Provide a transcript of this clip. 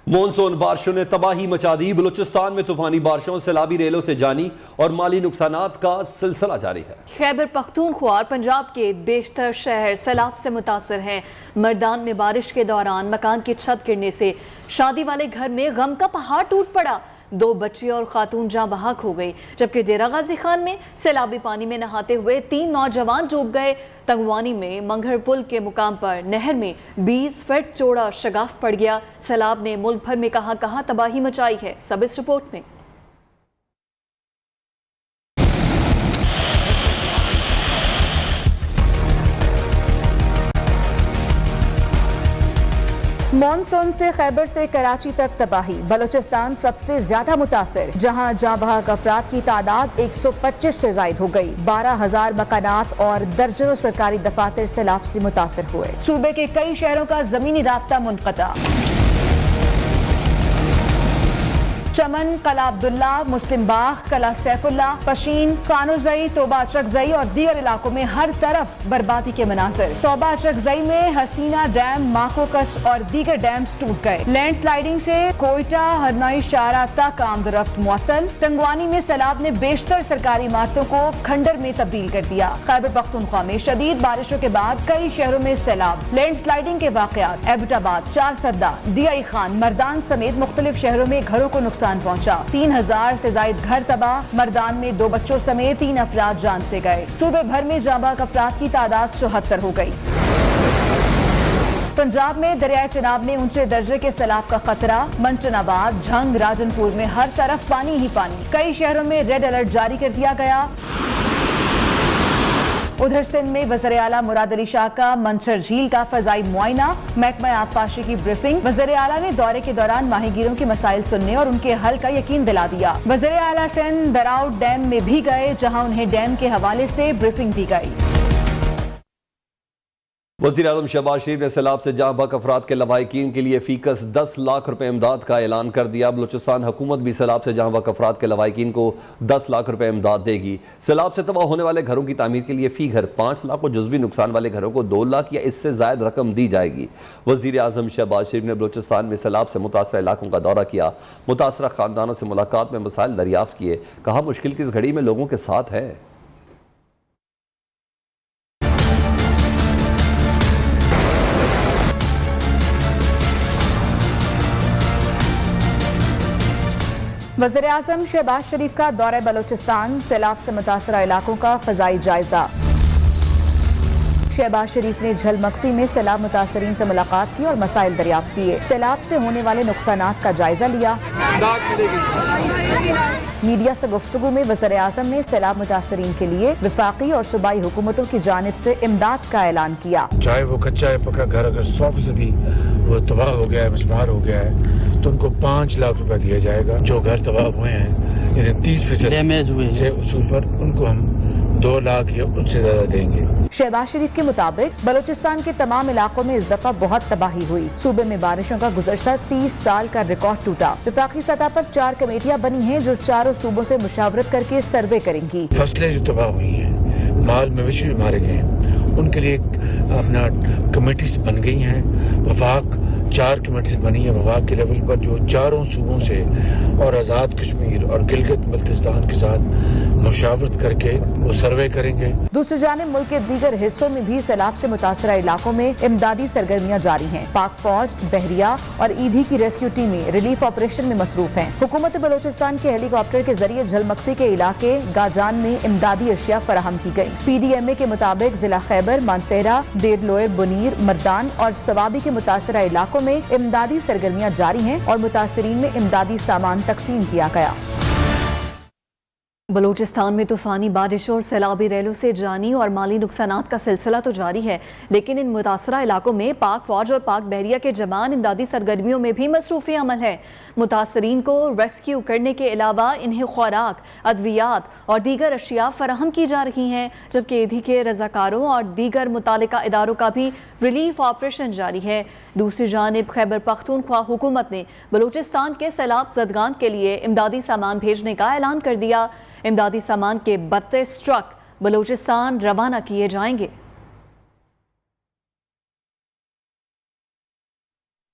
Monsoon بارشوں نے تباہی مچا دی۔ بلوچستان میں طوفانی بارشوں، سیلابی ریلوں سے جانی اور مالی نقصانات کا سلسلہ جاری ہے۔ خیبر پختونخوا اور پنجاب کے بیشتر شہر سیلاب سے متاثر ہیں۔ مردان میں بارش کے دوران مکان کی چھت گرنے سے شادی والے گھر میں غم کا پہاڑ ٹوٹ پڑا۔ 2 بچے اور خاتون جاں بحق ہو گئی، جبکہ ڈیرہ غازی خان میں سیلابی پانی میں نہاتے ہوئے 3 نوجوان ڈوب گئے۔ تنگوانی میں منگھر پل کے مقام پر نہر میں 20 فٹ چوڑا شگاف پڑ گیا۔ سیلاب نے ملک بھر میں کہاں تباہی مچائی ہے، سب اس رپورٹ میں۔ مونسون سے خیبر سے کراچی تک تباہی، بلوچستان سب سے زیادہ متاثر، جہاں جاں بحق افراد کی تعداد 125 سے زائد ہو گئی۔ 12,000 مکانات اور درجنوں سرکاری دفاتر سیلاب سے متاثر ہوئے۔ صوبے کے کئی شہروں کا زمینی رابطہ منقطع۔ چمن، قلعہ عبداللہ، مسلم باغ، قلعہ سیف اللہ، پشین، قانوزئی، توبہ اچرکزئی اور دیگر علاقوں میں ہر طرف بربادی کے مناظر۔ توبہ اچرکزئی میں حسینہ ڈیم، ماکوکس اور دیگر ڈیمز ٹوٹ گئے۔ لینڈ سلائیڈنگ سے کوئٹہ ہرنائی شاہراہ تک آمد و رفت معطل۔ تنگوانی میں سیلاب نے بیشتر سرکاری عمارتوں کو کھنڈر میں تبدیل کر دیا۔ خیبر پختونخوا میں شدید بارشوں کے بعد کئی شہروں میں سیلاب، لینڈ سلائیڈنگ کے واقعات۔ ایبٹ آباد، چارسدہ، ڈی آئی خان، مردان سمیت مختلف شہروں میں گھروں کو نقصان پہنچا۔ 3,000 سے زائد گھر تباہ۔ مردان میں 2 بچوں سمیت 3 افراد جان سے گئے۔ صوبے بھر میں جاں بحق افراد کی تعداد 74 ہو گئی۔ پنجاب میں دریائے چناب میں اونچے درجے کے سیلاب کا خطرہ۔ منچن آباد، جھنگ، راجن پور میں ہر طرف پانی ہی پانی۔ کئی شہروں میں ریڈ الرٹ جاری کر دیا گیا۔ ادھر سندھ میں وزیر اعلیٰ مراد علی شاہ کا منچھر جھیل کا فضائی معائنہ، محکمہ آبپاشی کی بریفنگ۔ وزیر اعلیٰ نے دورے کے دوران ماہی گیروں کے مسائل سننے اور ان کے حل کا یقین دلا دیا۔ وزیر اعلیٰ سندھ دراؤ ڈیم میں بھی گئے، جہاں انہیں ڈیم کے حوالے سے بریفنگ دی گئی۔ وزیر اعظم شہباز شریف نے سیلاب سے جاں بحق افراد کے لواحقین کے لیے فی کس 10 لاکھ روپے امداد کا اعلان کر دیا۔ بلوچستان حکومت بھی سیلاب سے جاں بحق افراد کے لواحقین کو 10 لاکھ روپے امداد دے گی۔ سیلاب سے تباہ ہونے والے گھروں کی تعمیر کے لیے فی گھر 5 لاکھ اور جزوی نقصان والے گھروں کو 2 لاکھ یا اس سے زائد رقم دی جائے گی۔ وزیر اعظم شہباز شریف نے بلوچستان میں سیلاب سے متاثرہ علاقوں کا دورہ کیا، متاثرہ خاندانوں سے ملاقات میں مسائل دریافت کیے، کہا مشکل کی اس گھڑی میں لوگوں کے ساتھ ہے۔ وزیر اعظم شہباز شریف کا دورہ بلوچستان، سیلاب سے متاثرہ علاقوں کا فضائی جائزہ۔ شہباز شریف نے جھلمکسی میں سیلاب متاثرین سے ملاقات کی اور مسائل دریافت کیے۔ سیلاب سے ہونے والے نقصانات کا جائزہ لیا۔ میڈیا سے گفتگو میں وزیر اعظم نے سیلاب متاثرین کے لیے وفاقی اور صوبائی حکومتوں کی جانب سے امداد کا اعلان کیا۔ چاہے وہ کچا ہے پکا گھر اگر 100% وہ تباہ ہو گیا ہے، مسمار ہو گیا ہے، تو ان کو 5 لاکھ روپے دیا جائے گا۔ جو گھر تباہ ہوئے ہیں یعنی 30% سے اصول پر ان کو ہم 2 لاکھ یا اس سے زیادہ دیں گے۔ شہباز شریف کے مطابق بلوچستان کے تمام علاقوں میں اس دفعہ بہت تباہی ہوئی۔ صوبے میں بارشوں کا گزشتہ 30 سال کا ریکارڈ ٹوٹا۔ وفاقی سطح پر 4 کمیٹیاں بنی ہیں جو چاروں صوبوں سے مشاورت کر کے سروے کریں گی۔ فصلیں جو تباہ ہوئی ہیں، مال مویشی جو مارے گئے ہیں، ان کے لیے اپنا کمیٹیز بن گئی ہیں۔ وفاق 4 کمیٹیز بنی ہیں وفاق کے لیول پر، جو چاروں صوبوں سے اور آزاد کشمیر اور گلگت بلتستان کے ساتھ مشاورت کر کے وہ سروے کریں گے۔ دوسری جانب ملک کے دیگر حصوں میں بھی سیلاب سے متاثرہ علاقوں میں امدادی سرگرمیاں جاری ہیں۔ پاک فوج، بحریہ اور ایدھی کی ریسکیو ٹیمیں ریلیف آپریشن میں مصروف ہیں۔ حکومت بلوچستان کے ہیلی کاپٹر کے ذریعے جھلمکسی کے علاقے گاجان میں امدادی اشیاء فراہم کی گئی۔ پی ڈی ایم اے کے مطابق ضلع خیبر، مانسہرہ، دیر لوئر، بنیر، مردان اور سوابی کے متاثرہ علاقوں میں امدادی سرگرمیاں جاری ہیں اور متاثرین میں امدادی سامان تقسیم کیا گیا۔ بلوچستان میں طوفانی بارشوں اور سیلابی ریلوں سے جانی اور مالی نقصانات کا سلسلہ تو جاری ہے، لیکن ان متاثرہ علاقوں میں پاک فوج اور پاک بحریہ کے جوان امدادی سرگرمیوں میں بھی مصروف عمل ہے۔ متاثرین کو ریسکیو کرنے کے علاوہ انہیں خوراک، ادویات اور دیگر اشیاء فراہم کی جا رہی ہیں، جبکہ ایدھی کے رضاکاروں اور دیگر متعلقہ اداروں کا بھی ریلیف آپریشن جاری ہے۔ دوسری جانب خیبر پختونخوا حکومت نے بلوچستان کے سیلاب زدگان کے لیے امدادی سامان بھیجنے کا اعلان کر دیا۔ امدادی سامان کے 32 ٹرک بلوچستان روانہ کیے جائیں گے۔